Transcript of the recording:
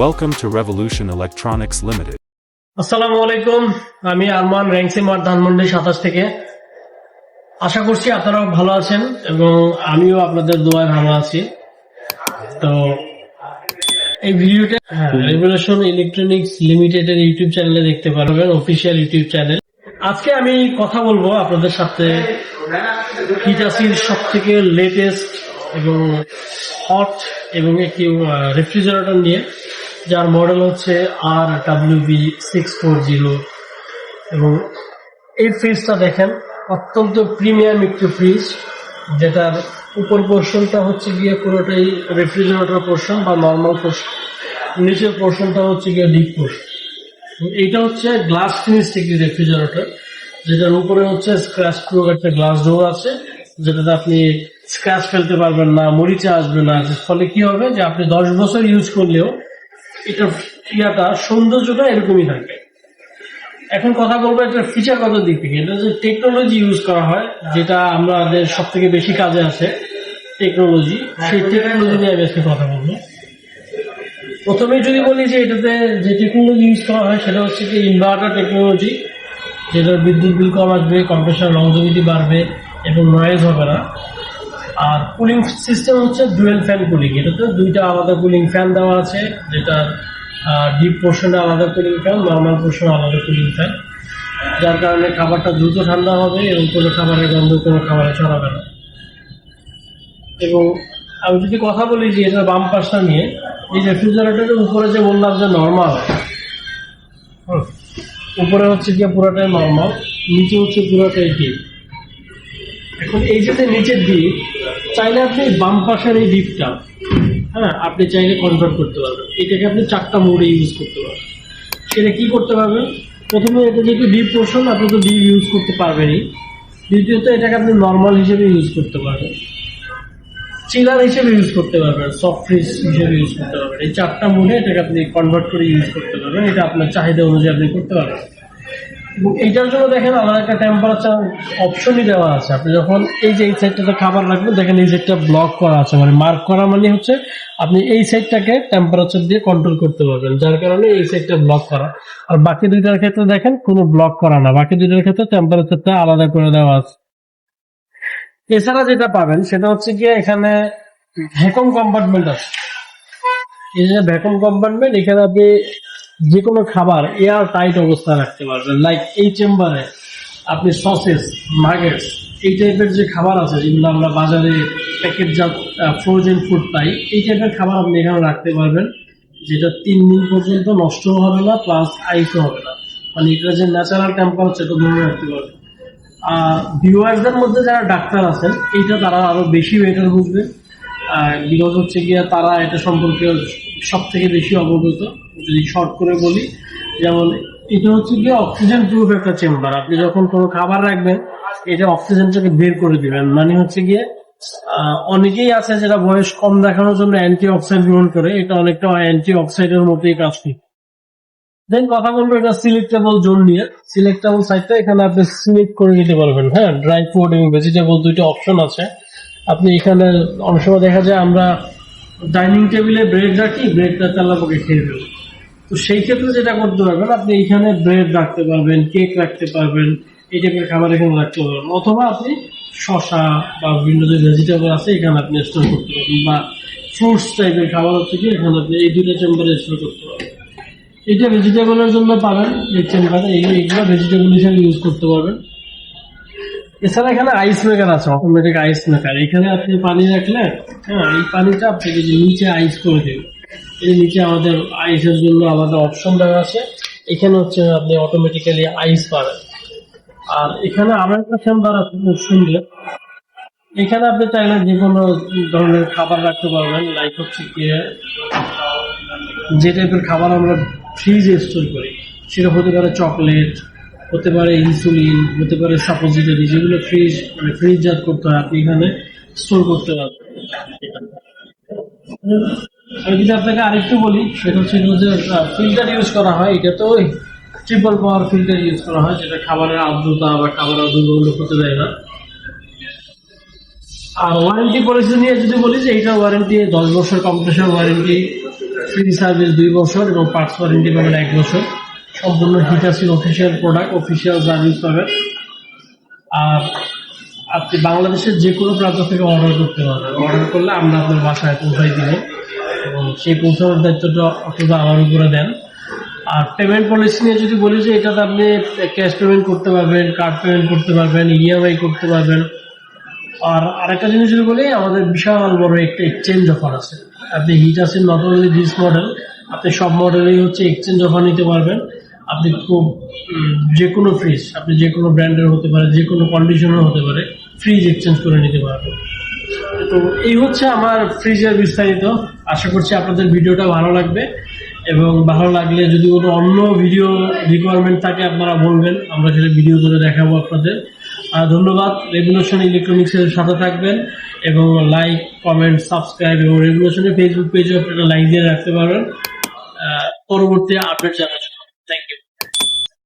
Welcome to Revolution Electronics Limited. আসসালামু আলাইকুম, আমি আরমান র্যাংসিমার ধানমন্ডি 27 থেকে। আশা করছি আপনারাও ভালো আছেন এবং আমিও আপনাদের দোয়ায় ভালো আছি। তো এই ভিডিওটা রেভলিউশন ইলেকট্রনিক্স লিমিটেডের ইউটিউব চ্যানেলে দেখতে পারবেন, অফিসিয়াল ইউটিউব চ্যানেল। আজকে আমি কথা বলবো আপনাদের সাথে হিটাচির সব থেকে লেটেস্ট এবং হট এবং একটি রেফ্রিজারেটর নিয়ে, যার মডেল হচ্ছে RWB640 এবং এই ফ্রিজটা দেখেন অত্যন্ত প্রিমিয়াম একটি ফ্রিজ, যেটার উপর পোর্শনটা হচ্ছে গিয়ে পুরোটাই রেফ্রিজারেটর পোর্শন বা নর্মাল পোর্শন, নিচের পোর্শনটা হচ্ছে গিয়ে ডিপ পোর্শন। এইটা হচ্ছে গ্লাস ফিনিশড একটি রেফ্রিজারেটর, যেটার উপরে হচ্ছে স্ক্র্যাচ প্রুফ একটা গ্লাস ডোর আছে, যেটাতে আপনি স্ক্র্যাচ ফেলতে পারবেন না, মরিচা আসবে না। ফলে কি হবে যে আপনি 10 বছর ইউজ করলেও এটা সৌন্দর্যটা এরকমই থাকবে। এখন কথা বলবো একটা ফিচারগত দিক থেকে। এটা যে টেকনোলজি ইউজ করা হয়, যেটা আমাদের সব থেকে বেশি কাজে আসে টেকনোলজি, সেই টেকনোলজি নিয়ে আমি আজকে কথা বলবো। প্রথমে যদি বলি যে এটাতে যে টেকনোলজি ইউজ করা হয় সেটা হচ্ছে কি ইনভার্টার টেকনোলজি, যেটার বিদ্যুৎ বিল কম আসবে, কম্প্রেসার লংজিভিটি বাড়বে এবং নয়েজ হবে না। আর কুলিং সিস্টেম হচ্ছে ডুয়েল ফ্যান কুলিং। এটাতে দুইটা আলাদা কুলিং ফ্যান দেওয়া আছে, যেটা ডিপ পোর্শনে আলাদা কুলিং ফ্যান, নর্মাল পোর্শনে আলাদা কুলিং ফ্যান, যার কারণে খাবারটা দ্রুত ঠান্ডা হবে এবং কোনো খাবারের গন্ধ কোনো খাবারে ছড়াবে না। এবং আমি যদি কথা বলি যে এটার বাম পাশটা নিয়ে, এই রেফ্রিজারেটরের উপরে যে বললাম যে নর্মাল, উপরে হচ্ছে গিয়ে পুরোটাই নর্মাল, নিচে হচ্ছে পুরোটাই ডিপ। এখন এই যে নিচের ডিপ, চাইলে আপনি বাম পাশের এই ডিপটা আপনি চাইলে কনভার্ট করতে পারবেন। এটাকে আপনি 4টা মোডে ইউজ করতে পারবেন। সেটা কি করতে পারবেন? প্রথমে এটা যেহেতু ডিপ পোর্শন, আপনি তো ডিপ ইউজ করতে পারবেনই। দ্বিতীয়ত এটাকে আপনি নর্মাল হিসেবে ইউজ করতে পারবেন, চিলার হিসেবে ইউজ করতে পারবেন, সফট ফ্রিজ হিসেবে ইউজ করতে পারবেন। এই 4টা মোডে এটাকে আপনি কনভার্ট করে ইউজ করতে পারবেন। এটা আপনার চাহিদা অনুযায়ী আপনি করতে পারবেন। এবং এইটার জন্য দেখেন আলাদা একটা টেম্পারেচার অপশনই দেওয়া আছে। আপনি যখন এই যে এই সাইডটাতে খাবার রাখবেন, দেখেন এই সাইডটা ব্লক করা আছে, মানে মার্ক করা, মানে হচ্ছে আপনি এই সাইডটাকে টেম্পারেচার দিয়ে কন্ট্রোল করতে পারবেন, যার কারণে এই সাইডটা ব্লক করা। আর বাকি দুইটার ক্ষেত্রে দেখেন কোনো ব্লক করা না, বাকি দুইটার ক্ষেত্রে টেম্পারেচারটা আলাদা করে দেওয়া আছে। এছাড়া যেটা পাবেন সেটা হচ্ছে গিয়ে এখানে ভ্যাকুয়াম কম্পার্টমেন্ট আছে। এই যে ভ্যাকুয়াম কম্পার্টমেন্ট, এখানে আপনি যে কোনো খাবার এয়ার টাইট অবস্থায় রাখতে পারবেন। লাইক এই চেম্বারে আপনি সসেস, নাগেটস, এই টাইপের যে খাবার আছে, যেগুলো আমরা বাজারে প্যাকেটজাত ফ্রোজেন ফুড পাই, এই টাইপের খাবার আপনি এখানে রাখতে পারবেন, যেটা 3 দিন পর্যন্ত নষ্ট হবে না, প্লাস আইসও হবে না। মানে এটা যে ন্যাচারাল টেম্পারেচার এটা ধরে রাখতে পারবেন। ভিউয়ার্সদের মধ্যে যারা ডাক্তার আছেন, এইটা তারা আরো বেশি বেটার বুঝবে, বিকজ হচ্ছে গিয়ে তারা এটা সম্পর্কে সব থেকে বেশি অবগত। যদি শর্ট করে বলি, যেমন এটা হচ্ছে গিয়ে অক্সিজেন প্রুফ একটা চেম্বার। আপনি যখন কোনো খাবার রাখবেন, এটা অক্সিজেনটাকে বের করে দিবেন। মানে হচ্ছে গিয়ে অনেকেই আছে যেটা বয়স কম দেখানোর জন্য অ্যান্টি অক্সাইড গ্রহণ করে, এটা অনেকটা অ্যান্টি অক্সাইডের মতোই কাজ করে। দেন কথা বলবো এটা সিলেক্টেবল জোন নিয়ে। সিলেক্টেবল সাইডটা এখানে আপনি সিলেক্ট করে নিতে পারবেন। ড্রাই ফুড এবং ভেজিটেবল দুইটা অপশন আছে। আপনি এখানে অনেক সময় দেখা যায় আমরা ডাইনিং টেবিলে ব্রেড রাখি, ব্রেডটা তেলাপোকে খেয়ে ফেলি। তো সেই ক্ষেত্রে যেটা করতে পারবেন, আপনি এখানে ব্রেড রাখতে পারবেন, কেক রাখতে পারবেন, এই টাইপের খাবার এখানে রাখতে পারবেন। অথবা আপনি শসা বা বিভিন্ন যে ভেজিটেবল আছে এখানে আপনি স্টোর করতে পারবেন, বা ফ্রুটস টাইপের খাবার হচ্ছে কি এখানে আপনি এই দুইটা চেম্বারে স্টোর করতে পারবেন। এটা ভেজিটেবলের জন্য পাবেন এই চেম্বারে, এইগুলো ভেজিটেবল হিসেবে ইউজ করতে পারবেন। এছাড়া এখানে আইস মেকার আছে, অটোমেটিক আইস মেকার। এখানে আপনি পানি রাখলে এই পানিটা আপনাকে নিচে আইস করে দেবে। এই নিচে আমাদের আইসের জন্য আলাদা অপশন দেওয়া আছে। এখানে হচ্ছে আপনি অটোমেটিক্যালি আইস পাবেন। আর এখানে আমার একটা চেম্বার আছে খুব সুন্দর। এখানে আপনি চাইলে যে কোনো ধরনের খাবার রাখতে পারবেন। লাইক হচ্ছে গিয়ে যে টাইপের খাবার আমরা ফ্রিজে স্টোর করি, সেটা হতে পারে চকলেট, হতে পারে ইনসুলিন, হতে পারে সাপোজিটরি, যেগুলো ফ্রিজজাত করতে হয়, আপনি এখানে স্টোর করতে পারবেন। আমি যদি আপনাকে আরেকটু বলি, সেটা হচ্ছে যে ফিল্টার ইউজ করা হয়। এটা তো ট্রিপল পাওয়ার ফিল্টার ইউজ করা হয়, যেটা খাবারের আর্দ্রতা বা খাবারের দুর্গন্ধ করতে দেয় না। আর ওয়ারেন্টি পলিসি নিয়ে যদি বলি, যে এইটার ওয়ারেন্টি 10 বছর কম্প্রেসার ওয়ারেন্টি, ফ্রি সার্ভিস 2 বছর এবং পার্টস ওয়ারেন্টি পাবেন 1 বছর। সম্পূর্ণ হিটাসির অফিসিয়াল প্রোডাক্ট, অফিসিয়াল সার্ভিস পাবেন। আর আপনি বাংলাদেশের যে কোনো প্রান্ত থেকে অর্ডার করতে পারবেন। অর্ডার করলে আমরা আপনার বাসায় পৌঁছাই দিব এবং সেই পৌঁছানোর দায়িত্বটা অথবা আমার উপরে দেন। আর পেমেন্ট পলিসি নিয়ে যদি বলি যে এটাতে আপনি ক্যাশ পেমেন্ট করতে পারবেন, কার্ড পেমেন্ট করতে পারবেন, ইএমআই করতে পারবেন। আর আরেকটা জিনিস যদি বলি, আমাদের বিশাল বড় একটা এক্সচেঞ্জ অফার আছে। আপনি হিটাসির নট অনলি দিস মডেল, আপনি সব মডেলেই হচ্ছে এক্সচেঞ্জ অফার নিতে পারবেন। আপনি খুব যে কোনো ফ্রিজ, আপনি যে কোনো ব্র্যান্ডের হতে পারে, যে কোনো কন্ডিশনের হতে পারে, ফ্রিজ এক্সচেঞ্জ করে নিতে পারবেন। তো এই হচ্ছে আমার ফ্রিজের বিস্তারিত। আশা করছি আপনাদের ভিডিওটা ভালো লাগবে এবং ভালো লাগলে যদি কোনো অন্য ভিডিও রিকোয়ারমেন্ট থাকে আপনারা বলবেন, আমরা সেটা ভিডিও করে দেখাবো আপনাদের। ধন্যবাদ। রেগুলেশন ইলেকট্রনিক্সের সাথে থাকবেন এবং লাইক, কমেন্ট, সাবস্ক্রাইব এবং রেগুলেশনের ফেসবুক পেজে আপনারা লাইক দিয়ে রাখতে পারবেন পরবর্তী আপডেট জানার জন্য। Thank you.